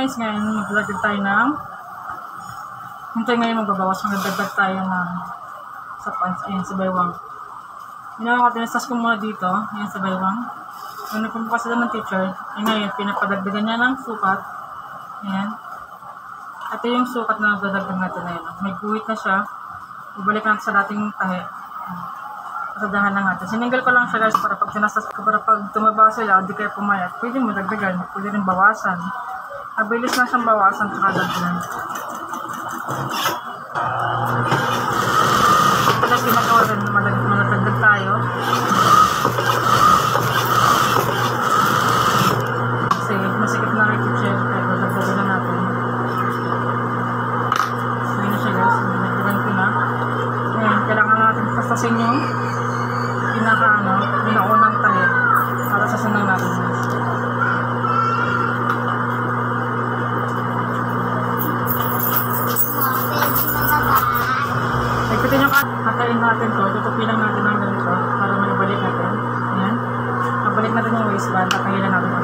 guys, ngayon magdagdag tayo ng ngayon magbabawas, magdagdag tayo ng sa pants, ayan, sa baywang. Ginawa ko, tinastas ko muna dito, ayan, sa baywang. Nung nagpumbukas sila ng teacher, ay ngayon, pinapadagdagan niya ng sukat, ayan. Ito yung sukat na dadagdag natin na yun. May guhit na siya, ibalik natin sa dating tahi. Pasadahan lang natin. Sininggal ko lang siya guys para pag tinastas ko, para pag tumaba sila, hindi kayo pumayat, pwede mo dagdagan, pwede rin bawasan. Mabilis na siyang bawasan sa kadagdagan. Tapos ginagawa rin, madagdag tayo. Kasi masikip na rin teacher, kaya dagdagan na natin. So yun na siya guys, dagdagan ko na. Ngayon, kailangan natin pastasin yung pinaunang tahi para sa sunang natin guys. Ikutin yung katayin natin to, tutupin lang natin ng ganito para maibalik natin. Ayan. Nabalik natin yung waistband, tatayin lang natin.